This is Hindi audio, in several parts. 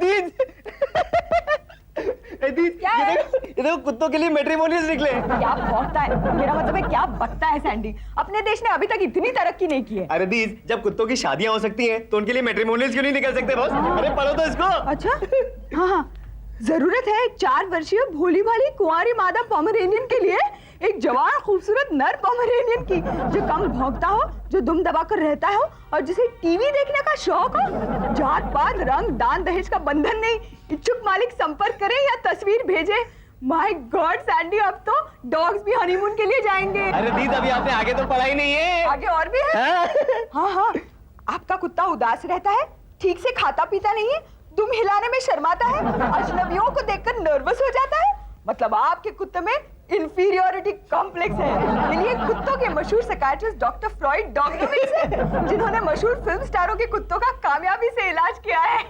दीद दीद, क्या है? ये देखो कुत्तों के लिए मैट्रिमोनियल्स निकले। क्या भौंकता है, मेरा मतलब है क्या बकता है सैंडी। अपने देश ने अभी तक इतनी तरक्की नहीं की है। अरे दीद, जब कुत्तों की शादियां हो सकती हैं तो उनके लिए मैट्रिमोनियल्स क्यों नहीं निकल सकते बॉस? अरे पढ़ो तो इसको। अच्छा हाँ हाँ, जरूरत है एक 4 वर्षीय भोली भाली कुंवारी मादा पोमेरेनियन के लिए एक जवान खूबसूरत नर पोमेरेनियन की, जो कम भौंकता हो, जो दुम दबाकर रहता हो और जिसे टीवी देखने का शौक हो। जात पात रंग दान दहेज का बंधन नहीं। इच्छुक मालिक संपर्क करे या तस्वीर भेजे। माय गॉड सैंडी, अब तो डॉग्स भी हनीमून के लिए जाएंगे। अरे दीद, अभी आपने आगे तो पढ़ा ही नहीं है। आगे और भी है। हाँ हाँ, आपका कुत्ता उदास रहता है, ठीक से खाता पीता नहीं है, दुम हिलाने में शर्माता है, अजनबियों को देखकर नर्वस हो जाता है। मतलब आपके कुत्ते में इंफीरियोरिटी कॉम्प्लेक्स है। इन्हीं कुत्तों के मशहूर साइकियाट्रिस्ट डॉक्टर फ्रॉइड डॉक्टरमिक्स है, जिन्होंने मशहूर फिल्म स्टारों के कुत्तों का कामयाबी से इलाज किया है।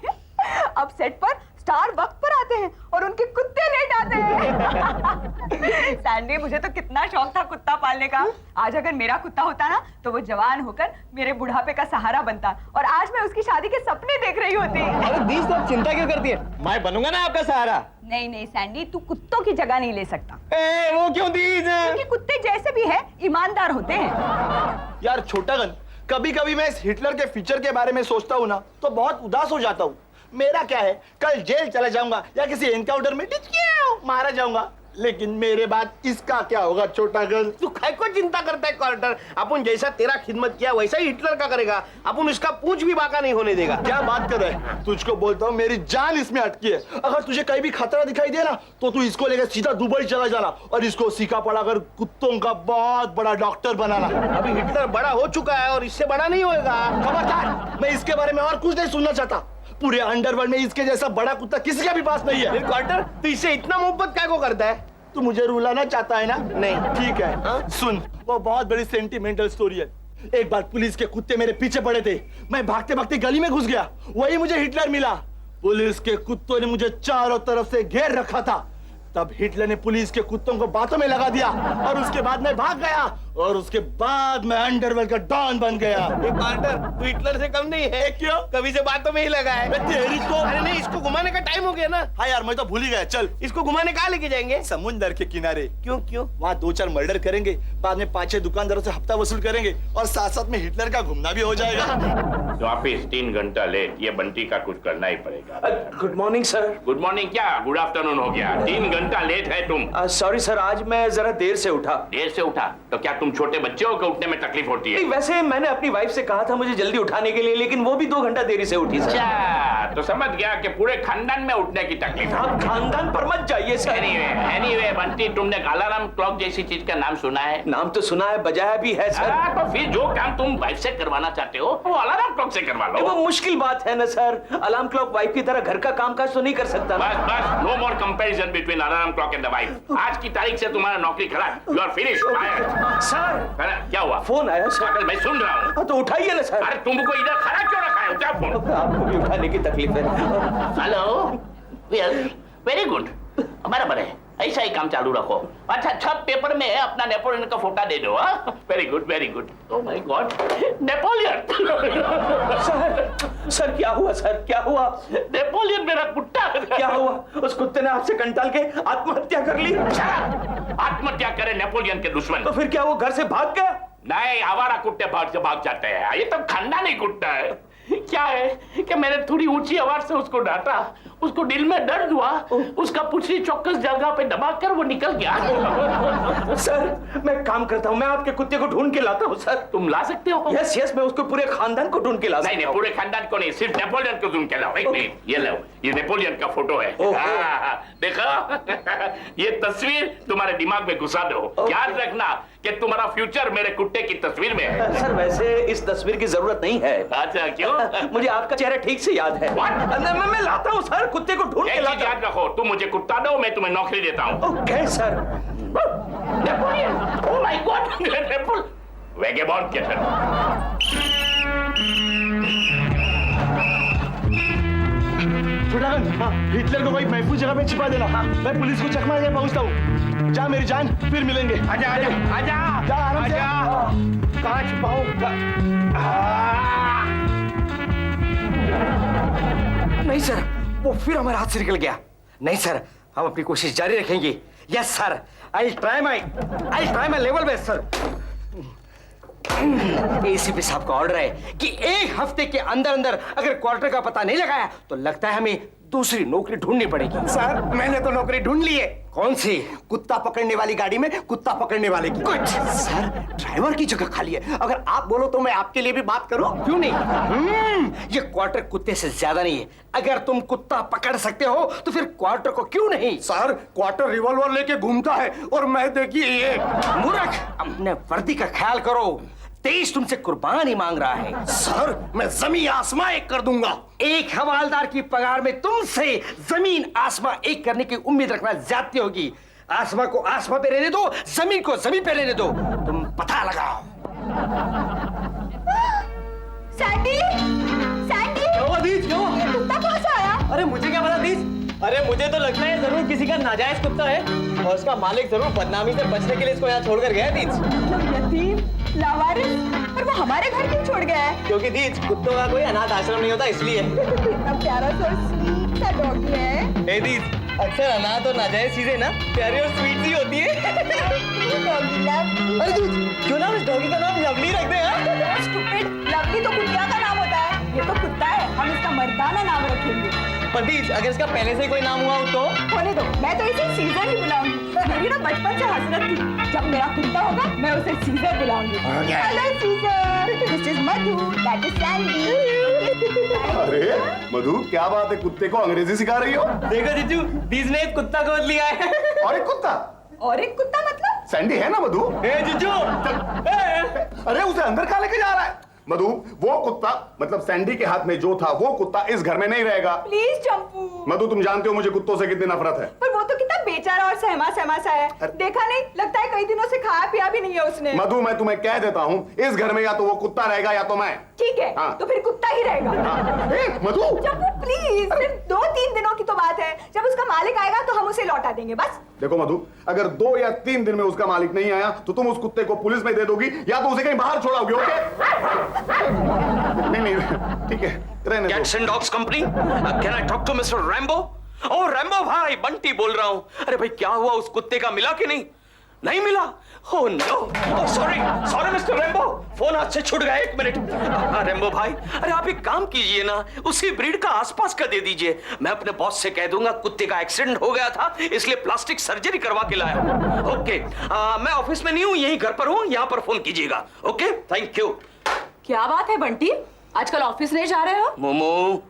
अब सेट पर स्टार वक्त पर आते हैं और उनके कुत्ते लेट आते हैं। सैंडी, मुझे तो कितना शौक था कुत्ता पालने का। आज अगर मेरा कुत्ता होता ना तो वो जवान होकर मेरे बुढ़ापे का सहारा बनता और आज मैं उसकी शादी के सपने देख रही होती। अरे दीद, तो चिंता क्यों करती है? मैं बनूंगा ना आपका सहारा। नहीं नहीं सैंडी, तू कुत्तों की जगह नहीं ले सकता। वो क्यों दीद? क्योंकि कुत्ते जैसे भी है ईमानदार होते हैं। यार छोटागन, कभी कभी मैं इस हिटलर के फीचर के बारे में सोचता हूँ ना तो बहुत उदास हो जाता हूँ। मेरा क्या है, कल जेल चला जाऊंगा या किसी एनकाउंटर में मारा जाऊंगा, लेकिन मेरे बाद इसका क्या होगा? छोटागन, तू काय को चिंता करता है क्वार्टर? अपन जैसा तेरा खिदमत किया वैसा ही हिटलर का करेगा। अपन उसका पूंछ भी बाका नहीं होने देगा। क्या बात कर रहे हैं? तुझको बोलता हूँ, मेरी जान इसमें अटकी है। अगर तुझे कहीं भी खतरा दिखाई दे ना तो तू इसको लेकर सीधा दुबई चला जाना और इसको सीखा पढ़ाकर कुत्तों का बहुत बड़ा डॉक्टर बनाना। अभी हिटलर बड़ा हो चुका है और इससे बड़ा नहीं होएगा। खबरदार, मैं इसके बारे में और कुछ नहीं सुनना चाहता। पूरे अंडरवर्ल्ड में इसके जैसा बड़ा कुत्ता किसी के भी पास नहीं है। क्वार्टर, तू इससे इतना मोहब्बत क्या को करता है? तू मुझे रुलाना चाहता है ना? नहीं। ठीक है, सुन, वो बहुत बड़ी सेंटिमेंटल स्टोरी है। एक बार पुलिस के कुत्ते मेरे पीछे पड़े थे, मैं भागते भागते गली में घुस गया, वही मुझे हिटलर मिला। पुलिस के कुत्तों ने मुझे चारों तरफ से घेर रखा था। तब हिटलर ने पुलिस के कुत्तों को बातों में लगा दिया और उसके बाद मैं भाग गया और उसके बाद मैं अंडरवर्ल्ड का डॉन बन गया। क्वार्टर, तू हिटलर से कम नहीं है। क्यों? कभी से बातों में ही लगा है। तेरी तो। अरे नहीं, इसको घुमाने का टाइम हो गया ना। हाँ यार, मैं तो भूल ही गया। चल, इसको घुमाने कहाँ लेके जाएंगे? समुंदर के किनारे। क्यों क्यों? वहाँ 2-4 मर्डर करेंगे, बाद में 5-6 दुकानदारों से हफ्ता वसूल करेंगे और साथ साथ में हिटलर का घूमना भी हो जाएगा। तो ऑफिस 3 घंटा लेट, ये बंटी का कुछ करना ही पड़ेगा। Good morning sir. Good morning क्या, गुड आफ्टरनून हो गया। 3 घंटा लेट है तुम। सॉरी सर, आज मैं जरा देर से उठा। देर से उठा तो क्या तुम छोटे बच्चे हो कि उठने में तकलीफ होती है? नहीं, वैसे मैंने अपनी वाइफ से कहा था मुझे जल्दी उठाने के लिए, लेकिन वो भी 2 घंटा देरी से उठी सर। अच्छा, तो समझ गया कि पूरे खानदान में उठने की तकलीफ है। आप खानदान पर मत जाइए सर। एनीवे बंटी, तुमने अलार्म क्लॉक जैसी चीज का नाम सुना है? नाम तो सुना है, बजाया भी है सर। तो फिर जो काम तुम वाइफ से करवाना चाहते हो वो अलार्म क्लॉक से करवा लो। वो मुश्किल बात है ना सर, अलार्म क्लॉक वाइफ की तरह घर का कामकाज तो नहीं कर सकता। बस बस, no more comparison between alarm clock and the wife. आज की तारीख से तुम्हारा नौकरी खराब। You are finished. सर, क्या हुआ? फोन आया सर। पागल, मैं सुन रहा हूँ। हाँ, तो उठाइए ना सर। अरे तुमको इधर खड़ा क्यों रखा है? उठा फोन। आपको भी उठाने की तकलीफ है। हेलो, वेरी गुड, बराबर है, ऐसा ही काम चालू रखो। अच्छा, छप पेपर में अपना नेपोलियन का फोटो दे दो। Very good very good. Oh my god, Napoleon. Sir क्या हुआ सर, क्या हुआ? नेपोलियन मेरा कुत्ता। क्या हुआ? उस कुत्ते ने आपसे कंटाल के आत्महत्या कर ली? आत्महत्या करे नेपोलियन के दुश्मन। तो फिर क्या वो घर से भाग गया? नहीं, आवारा कुत्ते भाग जाते हैं। ये तो खानदानी कुत्ता है। क्या है कि मैंने थोड़ी ऊंची आवाज से उसको डांटा, उसको दिल में दर्द हुआ, उसका पुछड़ी चौकस जगह पे दबाकर वो निकल गया। सर मैं काम करता हूँ, मैं आपके कुत्ते को ढूंढ के लाता हूँ सर। तुम ला सकते हो? यस यस, मैं उसको पूरे खानदान को ढूंढ के ला सकता हूँ। नहीं, पूरे खानदान को नहीं, सिर्फ नेपोलियन को ढूंढ के लाओ। एक मिनट, ये लो, ये नेपोलियन का फोटो है। देखो, ये तस्वीर तुम्हारे दिमाग में घुसा दो। याद रखना कि तुम्हारा फ्यूचर मेरे कुत्ते की तस्वीर में है। सर वैसे इस तस्वीर की जरूरत नहीं है। अच्छा, क्यों? मुझे आपका चेहरा ठीक से याद है। मैं लाता हूँ सर, कुत्ते को ढूंढ के एक चीज लाता हूँ। याद रखो, तुम मुझे कुत्ता दो, मैं तुम्हें नौकरी देता हूँ। Okay sir. Napoleon, oh my god, Napoleon, vagabond के सर। छोटागन, हाँ, हिटलर को कोई महफूज जगह पे छिपा देना। मैं पुलिस को चकमा के पहुंचता हूँ। जा मेरी जान, फिर मिलेंगे। आजा आजा आजा जा आराम से। आजा। कहाँ छुपाऊं? नहीं सर, वो फिर हमारे हाथ से निकल गया। नहीं सर, हम अपनी कोशिश जारी रखेंगे। Yes sir, I try my level best sir. ACP साहब का ऑर्डर है कि 1 हफ्ते के अंदर अंदर अगर क्वार्टर का पता नहीं लगाया तो लगता है हमें दूसरी नौकरी ढूंढनी पड़ेगी। सर मैंने तो नौकरी ढूंढ ली है। कौन सी? कुत्ता पकड़ने वाली गाड़ी में कुत्ता पकड़ने वाले की। कुछ सर ड्राइवर की जगह खाली है, अगर आप बोलो तो मैं आपके लिए भी बात करूं। क्यों नहीं? ये क्वार्टर कुत्ते से ज्यादा नहीं है। अगर तुम कुत्ता पकड़ सकते हो तो फिर क्वार्टर को क्यों नहीं? सर क्वार्टर रिवॉल्वर लेके घूमता है और मैं देखिए ये। मूर्ख, अपने वर्दी का ख्याल करो। देश तुमसे कुर्बानी मांग रहा है। सर मैं जमीन आसमां एक कर दूंगा। एक हवालदार की पगार में तुमसे जमीन आसमां एक करने की उम्मीद रखना ज्यादती होगी। आसमां को आसमां पे रहने दो, जमीन को जमीन पे रहने दो। तुम पता लगाओ। सैंडी, सैंडी, ये कुत्ता कहाँ से आया? अरे मुझे क्या पता दीज? अरे मुझे तो लगता है जरूर किसी का नाजायज कुत्ता है और उसका मालिक जरूर बदनामी से बचने के लिए इसको यहाँ छोड़कर गया है दीज। मतलब यतीम, लावारिस, और वो हमारे घर क्यों छोड़ गया है? क्योंकि दीज कुत्तों का कोई अनाथ आश्रम नहीं होता इसलिए। इतना प्यारा सा स्वीट सा डॉगी है। ए दीज, अक्सर अनाथ और नाजायज चीजें ना प्यारी और स्वीट सी होती है। Doggy lovely. अरे दीज क्यों ना उस डॉगी का नाम लवली रख दे यार? स्टूपिड, लवली तो कुतिया का नाम होता है। ये तो कुत्ता है, हम इसका मर्दाना नाम रखेंगे। पर दीज अगर इसका पहले से कोई नाम हुआ हो तो? होने दो, मैं तो इसे सीजर ही बुलाऊंगी। मेरी ना बचपन से हसरत थी, जब मेरा कुत्ता होगा मैं उसे सीजर बुलाऊंगी। Hello Caesar, this is Madhu, that is Sandy. अरे मधु, क्या बात है, कुत्ते को अंग्रेजी सिखा रही हो? देखो जीजू, दीज ने एक कुत्ता गोद लिया है। और एक कुत्ता? और एक कुत्ता मतलब? सैंडी है ना मधु? ए जीजू, अरे उसे अंदर कहाँ लेके जा रहा है? मधु, वो कुत्ता मतलब सैंडी के हाथ में जो था वो कुत्ता इस घर में नहीं रहेगा। प्लीज चंपू। मधु, तुम जानते हो मुझे कुत्तों से कितनी नफरत है। पर वो तो कितना बेचारा और सहमा सहमा सा है। देखा नहीं, लगता है कई दिनों से खाया पिया भी नहीं है उसने। मधु, मैं तुम्हें कह देता हूँ, इस घर में या तो वो कुत्ता रहेगा या तो मैं। ठीक है, हाँ। तो फिर कुत्ता ही रहेगा। मधु चंपू प्लीज, सिर्फ 2-3 दिनों की तो बात है। जब उसका मालिक आएगा तो हम उसे लौटा देंगे बस। देखो मधु, अगर 2 या 3 दिन में उसका मालिक नहीं आया तो तुम उस कुत्ते को पुलिस में दे दोगी या तो उसे कहीं बाहर छोड़ाओगी। ओके? नहीं ठीक है, रहने दो। Cats and dogs company, can I talk to mister Rambo? ओ रैम्बो भाई, बंटी बोल रहा हूँ। अरे भाई क्या हुआ, उस कुत्ते का मिला कि नहीं? नहीं मिला? Oh no, oh sorry mister Rambo, phone हाथ से छूट गया। 1 मिनट। रैम्बो भाई, अरे आप एक काम कीजिए ना, उसी ब्रीड का आसपास का दे दीजिए। मैं अपने बॉस से कह दूंगा कुत्ते का एक्सीडेंट हो गया था इसलिए प्लास्टिक सर्जरी करवा के लाया हूं। ओके, मैं ऑफिस में नहीं हूं, यहीं घर पर हूं, यहां पर फोन कीजिएगा। Okay, thank you. क्या बात है बंटी, आजकल ऑफिस नहीं जा रहे हो? मोमो,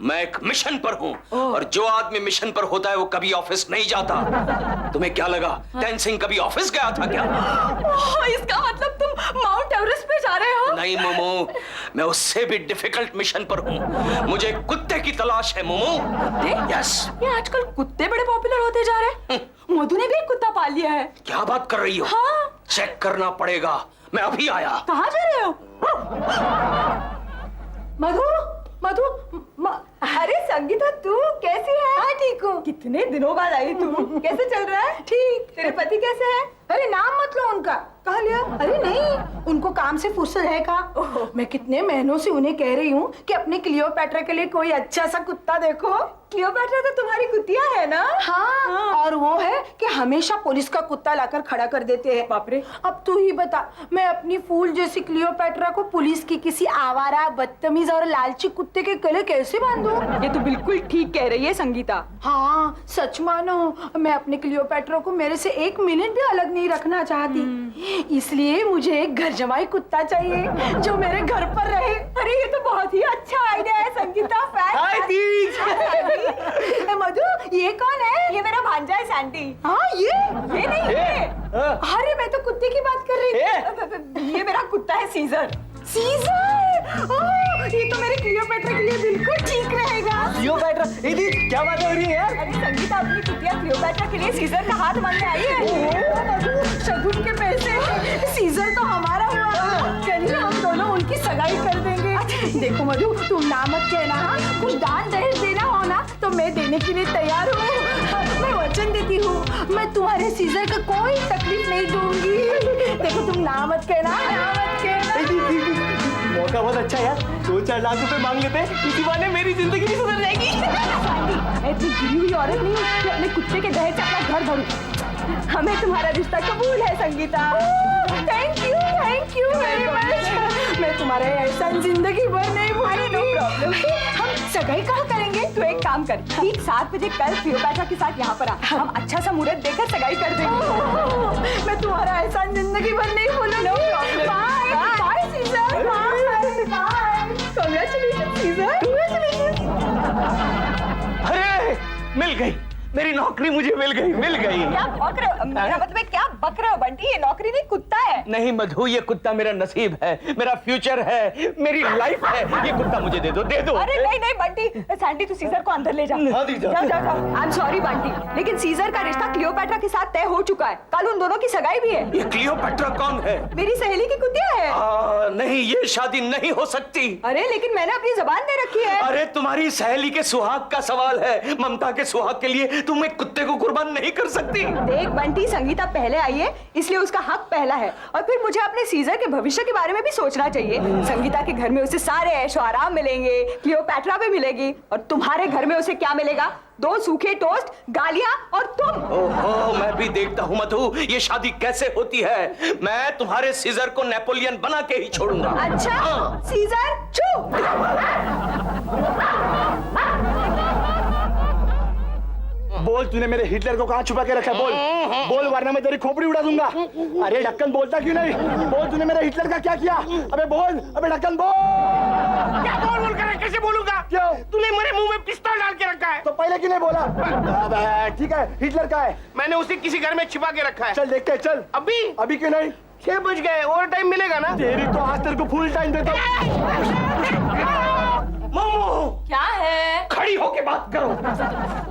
मैं एक मिशन पर हूं और जो आदमी मिशन पर होता है वो कभी ऑफिस नहीं जाता। तुम्हें क्या लगा टेन सिंह कभी ऑफिस गया था क्या? इसका मतलब तुम माउंट एवरेस्ट पे जा रहे हो? नहीं मोमो, मैं उससे भी डिफिकल्ट मिशन पर हूं। मुझे कुत्ते की तलाश है मोमो। कुत्ते? यस। ये आजकल कुत्ते बड़े पॉपुलर होते जा रहे हैं। मधु ने भी एक कुत्ता पाल लिया है। क्या बात कर रही हो? हाँ। चेक करना पड़ेगा, मैं अभी आया। कहाँ जा रहे हो? मधु, अरे संगीता, तू कैसी है? हाँ ठीक हूँ। कितने दिनों बाद आई तू। कैसे चल रहा है? ठीक। तेरे पति कैसे हैं? अरे नाम मत लो उनका। कहा लिया? अरे नहीं, उनको काम से फुर्सत है का? मैं कितने महीनों से उन्हें कह रही हूँ कि अपने क्लियोपैट्रा के लिए कोई अच्छा सा कुत्ता देखो। क्लियोपैट्रा तो तुम्हारी कुतिया है ना? हाँ, और वो है कि हमेशा पुलिस का कुत्ता लाकर खड़ा कर देते हैं। बाप रे। अब तू ही बता, मैं अपनी फूल जैसी क्लियोपैट्रा को पुलिस की किसी आवारा, बदतमीज और लालची कुत्ते के गले कैसे बांधूं? ये तो बिल्कुल ठीक कह रही है संगीता। हाँ सच मानो, मैं अपने क्लियोपैट्रा को मेरे से 1 मिनट भी अलग नहीं रखना चाहती। इसलिए मुझे एक घर जमाई कुत्ता चाहिए जो मेरे घर पर रहे। अरे ये तो बहुत ही अच्छा आइडिया है संगीता। हाय दीज। मधु, ये कौन है? ये मेरा भांजा है सैंडी। हाँ ये नहीं ये। अरे मैं तो कुत्ते की बात कर रही थी। ये मेरा कुत्ता है सीजर। सीजर, ये तो मेरे क्लियोपैट्रा के लिए बिल्कुल ठीक रहेगा। क्लियोपैट्रा, ए दीज क्या बात हो रही है यार? अरे संगीता अपनी कुतिया क्लियोपैट्रा के लिए सीजर का हाथ मांगने आई है। शगुन के पैसे, सीजर तो हमारा हुआ। चलिए हम दोनों उनकी सगाई कर देंगे। देखो मधु, तुम ना मत कहना, हाँ कुछ दान दहेज देना हो ना तो मैं देने के लिए तैयार हूँ। मैं वचन देती हूँ, मैं तुम्हारे सीजर का कोई तकलीफ नहीं दूंगी। देखो तुम ना मत कहना, ना मत कहना। मौका बहुत अच्छा है यार, 2-4 लाख रुपए मांग लेते हैं, इसी बहाने मेरी जिंदगी भी सुधर जाएगी। मैं इतनी गिरी हुई औरत नहीं हूँ कि अपने कुत्ते के दहेज से अपना घर भरूं। हमें तुम्हारा रिश्ता कबूल है Sangeeta. Thank you very much. मैं तुम्हारा एहसान जिंदगी भर नहीं भूलूंगी। No problem. हम सगाई कहाँ करेंगे? तो एक काम कर, ठीक 7 बजे कल क्लियोपैट्रा के साथ यहाँ पर आ। हम अच्छा सा मुहूर्त देखकर सगाई कर देंगे। मैं तुम्हारा एहसान जिंदगी भर नहीं भूलूंगी। Bye bye Caesar. Bye. Congratulations Caesar. Congratulations. अरे मिल गई, मेरी नौकरी मुझे मिल गई। क्या बक रहे हो? मेरा मतलब है क्या बक रहे हो बंटी? ये नौकरी नहीं कुत्ता है। नहीं मधु, ये कुत्ता मेरा नसीब है, मेरा फ्यूचर है, मेरी लाइफ है। ये कुत्ता मुझे दे दो। अरे नहीं बंटी, सैंडी तू सीजर को अंदर ले जा। हाँ, दी जाओ। जाओ। आई एम सॉरी बंटी, लेकिन सीजर का रिश्ता क्लियोपैट्रा के साथ तय हो चुका है। कल उन दोनों की सगाई भी है। ये क्लियोपैट्रा कौन है? मेरी सहेली की कुतिया है। नहीं, ये शादी नहीं हो सकती। अरे लेकिन मैंने अपनी जबान दे रखी है। अरे तुम्हारी सहेली के सुहाग का सवाल है, ममता के सुहाग के लिए तुम एक कुत्ते को कुर्बान नहीं कर सकती। देख बंटी, संगीता पहले आई है, इसलिए उसका हक पहला है। और फिर मुझे अपने सीजर के भविष्य के बारे में भी सोचना चाहिए। संगीता के घर में उसे सारे ऐशो आराम मिलेंगे, क्लियोपैट्रा भी मिलेगी, और तुम्हारे घर में उसे क्या मिलेगा? 2 सूखे टोस्ट, गालियां और तुम। ओहो, मैं भी देखता हूँ मधु, ये शादी कैसे होती है। मैं तुम्हारे सीजर को नेपोलियन बना के ही छोड़ूंगा। अच्छा हाँ। सीजर चुप। बोल, तूने मेरे हिटलर को कहाँ छुपा के रखा है? बोल वरना मैं तेरी खोपड़ी उड़ा दूंगा। अरे ढक्कन, बोलता क्यों नहीं? बोल, तूने मेरे हिटलर का क्या किया? अबे बोल, अबे ढक्कन बोल। क्या बोल कर कैसे बोलूंगा? क्यों? तूने मेरे मुंह में पिस्तौल डाल के रखा है। तो पहले क्यों नहीं बोला? अबे, ठीक है, हिटलर का है, मैंने उसे किसी घर में छिपा के रखा है। चल देखते हैं, चल। अभी क्यों नहीं? 6 बज गए, और टाइम मिलेगा ना? तेरी तो आज तेरे को फुल टाइम देता हूँ। मोमो, क्या है? खड़ी होके बात करो।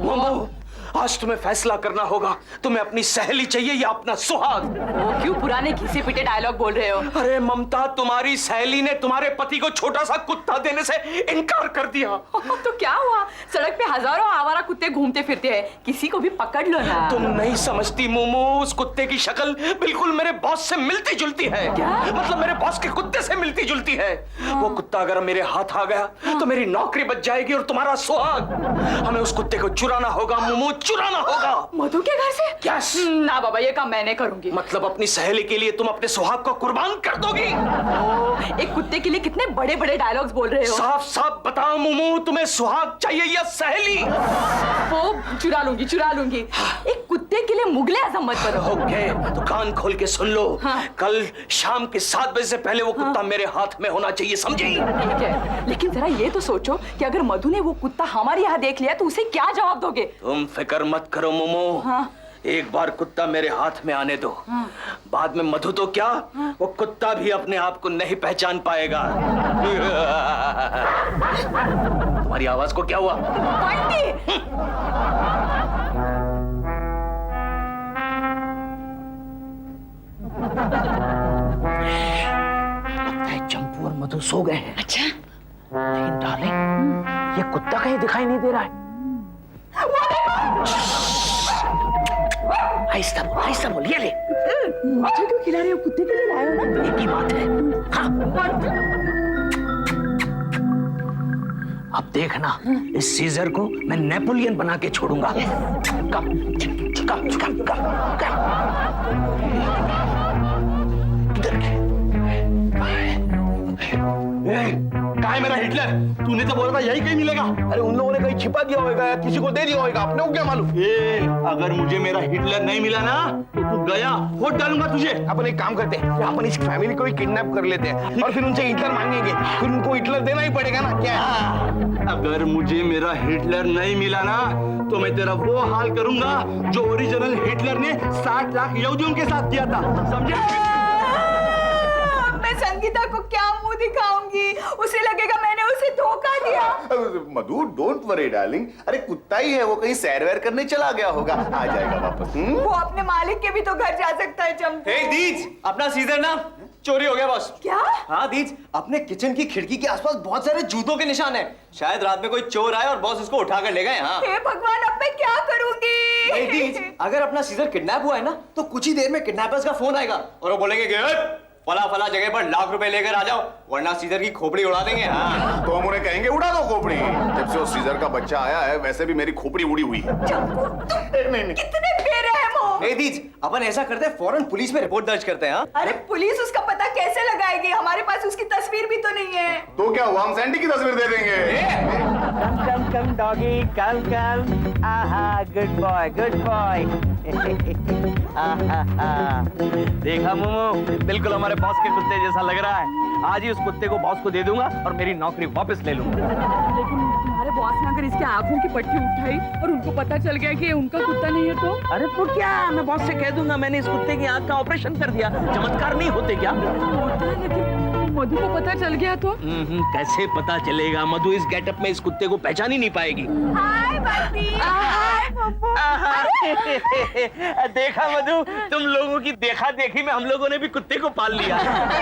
मोमो, आज तुम्हें फैसला करना होगा, तुम्हें अपनी सहेली चाहिए या अपना सुहाग? वो क्यों पुराने घिसे पिटे डायलॉग बोल रहे हो? अरे ममता, तुम्हारी सहेली ने तुम्हारे पति को छोटा सा कुत्ता देने से इनकार कर दिया। तो क्या हुआ? सड़क पे हजारों आवारा कुत्ते घूमते फिरते हैं, किसी को भी पकड़ लो ना। तुम नहीं समझती मोमो, उस कुत्ते की शक्ल बिल्कुल मेरे बॉस से मिलती जुलती है। क्या? मतलब मेरे बॉस के कुत्ते से मिलती जुलती है। वो कुत्ता अगर मेरे हाथ आ गया तो मेरी नौकरी बच जाएगी और तुम्हारा सुहाग। हमें उस कुत्ते को चुराना होगा मोमो, चुराना होगा। मधु के घर से? यस। ना बाबा, ये काम मैं नहीं करूंगी। मतलब अपनी सहेली के लिए तुम अपने सुहाग को कुर्बान कर दोगी? एक कुत्ते के लिए कितने बड़े बड़े डायलॉग्स बोल रहे हो। साफ साफ बताओ मोमो, तुम्हें सुहाग चाहिए या सहेली? वो चुरा लूंगी। एक कुत्ते के लिए मुगले आजम मत बनो। ओके, तो कान खोल के सुन लो। हाँ। कल शाम के 7 बजे से पहले वो कुत्ता मेरे हाथ में होना चाहिए, समझी? ठीक है, लेकिन जरा ये तो सोचो कि अगर मधु ने वो कुत्ता हमारे यहाँ देख लिया तो उसे क्या जवाब दोगे? तुम फिक्र मत करो मोमो। हाँ। एक बार कुत्ता मेरे हाथ में आने दो। हाँ। बाद में मधु तो क्या, वो कुत्ता भी अपने आप को नहीं पहचान पाएगा। तुम्हारी आवाज को क्या हुआ? बंटी! लगता है चंपू और मधु सो गए हैं। अच्छा, लेकिन डार्लिंग, ये कुत्ता कहीं दिखाई नहीं दे रहा है। आहिस्ता बोल, ये ले। मुझे क्यों खिला रहे हो? कुत्ते के लिए लाए हो ना? एक ही बात है। हाँ। अब देखना, इस सीजर को मैं नेपोलियन बना के छोड़ूंगा। कम। कहाँ है मेरा हिटलर? तूने तो बोला था यही कहीं मिलेगा। अरे उन लोगों ने कहीं छिपा दिया होगा, किसी को दे दिया होगा, अपने को क्या मालूम? अगर मुझे मेरा हिटलर नहीं मिला ना तो तू गया, वोट डालूंगा तुझे। अपन एक काम करते हैं, अपन इस फैमिली को ही किडनैप कर लेते हैं और फिर उनसे हिटलर मांगेंगे, फिर उनको हिटलर देना ही पड़ेगा ना। क्या? अगर मुझे मेरा हिटलर नहीं मिला ना तो मैं तेरा वो हाल करूंगा जो ओरिजिनल हिटलर ने 60 लाख यहूदियों के साथ किया था, समझे? मैं संगीता को क्या मुंह दिखाऊंगी? उसे लगेगा मैंने उसे धोखा दिया। मधु, डोंट वरी डार्लिंग। अरे कुत्ता ही है वो, कहीं सैर वैर करने चला गया होगा, आ जाएगा वापस। वो अपने मालिक के भी तो घर जा सकता है चंपू। हे दीज, अपना सीजर ना चोरी हो गया बॉस। क्या? हाँ दीज, अपने किचन की खिड़की के आसपास बहुत सारे जूतों के निशान हैं। शायद रात में कोई चोर आए और बॉस इसको उठा कर ले गए। हाँ। हे भगवान, अब मैं क्या करूंगी? दीज, अगर अपना सीजर किडनैप हुआ है ना तो कुछ ही देर में किडनैपर्स का फोन आएगा और वो बोलेंगे कि फला फला जगह पर लाख रुपए लेकर आ जाओ, वरना सीजर की खोपड़ी उड़ा देंगे। हाँ तो हम उन्हें कहेंगे उड़ा दो खोपड़ी। जब से वो सीजर का बच्चा आया है वैसे भी मेरी खोपड़ी उड़ी हुई है। कितने बेरहम हो। ए दीज, अपन ऐसा करते हैं फौरन पुलिस में रिपोर्ट दर्ज करते हैं। हाँ अरे पुलिस उसका पता कैसे लगाएगी, हमारे पास उसकी तस्वीर भी तो नहीं है। तो क्या हुआ, हम सैंडी की तस्वीर दे देंगे। कम डॉगी कम आहा गुड बॉय देखा मोमो, बिल्कुल हमारे बॉस के कुत्ते जैसा लग रहा है। आज ही उस कुत्ते को बॉस को दे दूंगा और मेरी नौकरी वापस ले लूंगा। लेकिन तुम्हारे बॉस ने अगर इसके आंखों की पट्टी उठाई और उनको पता चल गया कि ये उनका कुत्ता नहीं है तो? अरे तो क्या, मैं बॉस से कह दूंगा मैंने इस कुत्ते की आंख का ऑपरेशन कर दिया। चमत्कार नहीं होते क्या? होता है, लेकिन मधु को पता चल गया तो? कैसे पता चलेगा? मधु इस गेटअप में इस कुत्ते को पहचान ही नहीं पाएगी। हाय बंटी। हाय बब्बू। देखा मधु, तुम लोगों की देखा देखी में हम लोगों ने भी कुत्ते को पाल लिया।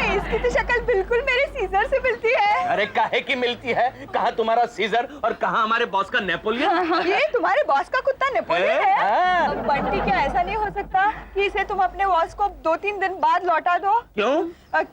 इसकी तो शक्ल बिल्कुल मेरे सीजर से मिलती है। अरे काहे की मिलती है? कहाँ तुम्हारा सीजर और कहाँ हमारे बॉस का नेपोलियन? ये तुम्हारे बॉस का कुत्ता नेपोलियन है? अब बंटी क्या ऐसा नहीं हो सकता कि इसे तुम अपने बॉस को 2-3 दिन बाद लौटा दो? क्यों?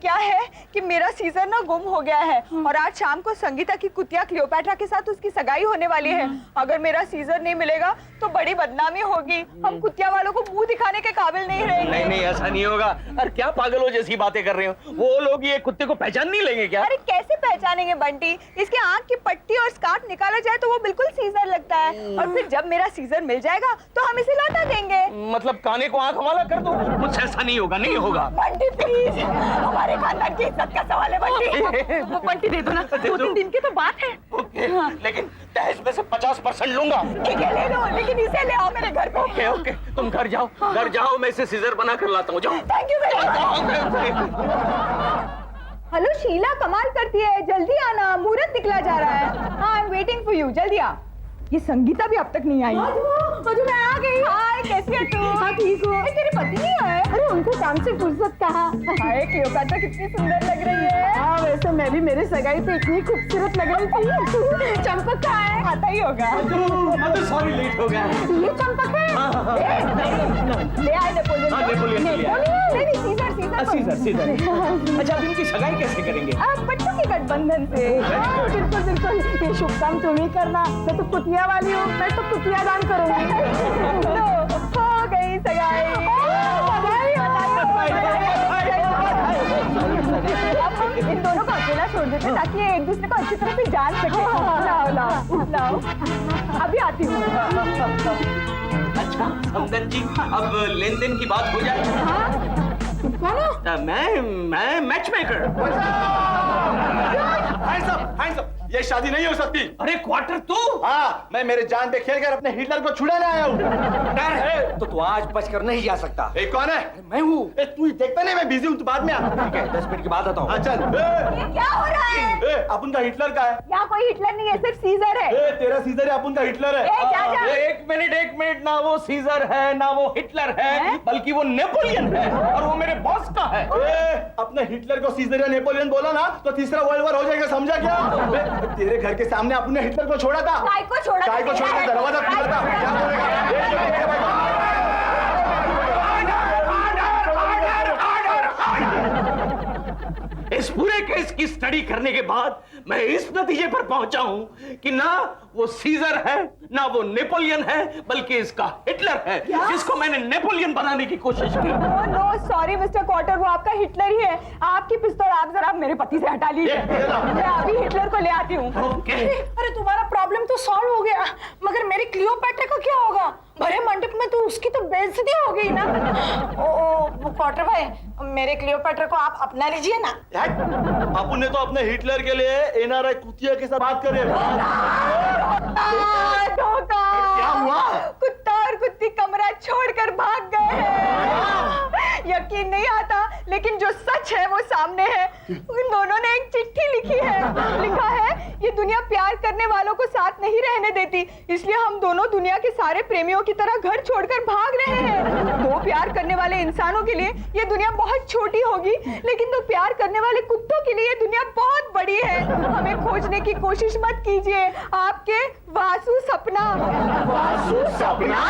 क्या है कि मेरा सीजर ना गुम हो गया है और आज शाम को संगीता की कुतिया क्लियोपैट्रा के साथ उसकी सगाई होने वाली है। अगर मेरा सीजर नहीं मिलेगा तो बड़ी बदनामी होगी। हम कुतिया वालों को मुंह दिखाने के काबिल नहीं रहेंगे। नहीं ऐसा नहीं होगा। अरे क्या पागलों जैसी बातें कर रहे हो? वो लोग ये कुत्ते को पहचान नहीं लेंगे क्या? अरे कैसे पहचानेंगे बंटी? इसके आंख की पट्टी और स्कार्फ निकाला जाए तो वो बिल्कुल सीजर लगता है। और फिर जब मेरा सीजर मिल जाएगा तो हम इसे लौटा देंगे। मतलब काने को आंख हवाला कर दो? मुझसे ऐसा नहीं होगा, नहीं होगा। बंटी प्लीज, हमारे खानदान की इज्जत का सवाल है बंटी। वो बंटी दे दो ना, 2-3 दिन की तो बात है। ओके, लेकिन दहेज में से 50% लूंगा। ठीक है ले लो, लेकिन इसे ले आओ मेरे घर पे। ओके, तुम घर जाओ, मैं इसे सीजर बना कर लाता हूँ। जाओ। Thank you very much. Hello Sheela, कमाल करती है, जल्दी आना, मुहूर्त निकला जा रहा है। हाँ I am waiting for you, जल्दी आ। ये संगीता भी अब तक नहीं आई। मधु मैं आ गई। हाय कैसी है तू? हाँ ठीक हूँ। तेरे पति नहीं आए? अरे उनको काम से फुर्सत कहाँ। हाय क्लियोपैट्रा कितनी सुंदर लग रही है। हाँ वैसे मैं भी मेरे सगाई पे इतनी खूबसूरत लग रही थी। चंपक कहाँ है? आता ही होगा। मधु सॉरी, लेट हो गया। ये चंपक है? ले आए नेपोलियन। नहीं सीजर। अच्छा, अब इनकी सगाई कैसे करेंगे? बच्चों के गठबंधन से। बिल्कुल, ये शुभ काम तुम ही करना। मैं तो कुतिया वाली हूँ, मैं तो कुतिया दान करूंगी। हो गई सगाई। अब हम इन दोनों को अकेला छोड़ देते हैं ताकि ये एक दूसरे को अच्छी तरह से जान सके। लाओ अभी आती हूँ। अच्छा समदन जी, अब लेन देन की बात हो जाए। मैं मैच मेकर। ये शादी नहीं हो सकती। अरे क्वार्टर तू? हाँ, मैं मेरे जान पे खेलकर अपने हिटलर को छुड़ाने आया हूँ। डर है तो तू आज बचकर नहीं जा सकता। कौन है? मैं हूँ। तू ही देखता नहीं, मैं बिजी हूँ, तू बाद में आ। ठीक है, 10 मिनट के बाद आता हूँ। चल। ये क्या हो रहा है? अपन का हिटलर का है। यहाँ कोई हिटलर नहीं है, सिर्फ सीजर है। तेरा सीजर है, अपन का हिटलर है। जा। एक मिनट, ना वो सीजर है ना वो हिटलर है, बल्कि वो नेपोलियन है और वो मेरे बॉस का है। अपने हिटलर को सीजर या नेपोलियन बोला ना तो तीसरा वर्ल्ड वॉर हो जाएगा, समझा क्या? तेरे घर के सामने अपने हिटलर को छोड़ा था। काय को छोड़ा दरवाजा खुला था। क्या बोलेगा? इस पूरे केस की स्टडी करने के बाद मैं इस नतीजे पर पहुंचा हूं कि ना वो सीजर है ना वो नेपोलियन है, बल्कि इसका हिटलर है, जिसको मैंने नेपोलियन बनाने की कोशिश की। नो सॉरी मिस्टर क्वार्टर, वो आपका हिटलर ही है। आपकी पिस्तौल आप जरा मेरे पति से हटा लीजिए। मैं अभी हिटलर को ले आती हूँ। अरे तुम्हारा प्रॉब्लम तो सॉल्व हो गया, मगर मेरी क्लियोपैट्रा का क्या होगा? भरे मंडप में तो उसकी तो बेइज्जती हो गई ना। ओ क्वार्टर भाई, मेरे क्लियोपैट्रा को आप अपना लीजिए ना। अपन ने तो अपने हिटलर के लिए एनआरआई कुतिया के साथ बात करे। धोखा। क्या हुआ? कुत्ता और कुत्ती कमरा छोड़कर भाग गए हैं। यकीन नहीं आता, लेकिन जो सच है वो सामने है। उन दोनों ने एक चिट्ठी लिखी है। लिखा है, ये दुनिया प्यार करने वालों को साथ नहीं रहने देती, इसलिए हम दोनों दुनिया के सारे प्रेमियों की तरह घर छोड़कर भाग रहे हैं। दो प्यार करने वाले इंसानों के लिए ये दुनिया बहुत छोटी होगी, लेकिन दो प्यार करने वाले कुत्तों के लिए ये दुनिया बहुत बड़ी है। हमें खोजने की कोशिश मत कीजिए। आपके वासु सपना। वासु सपना?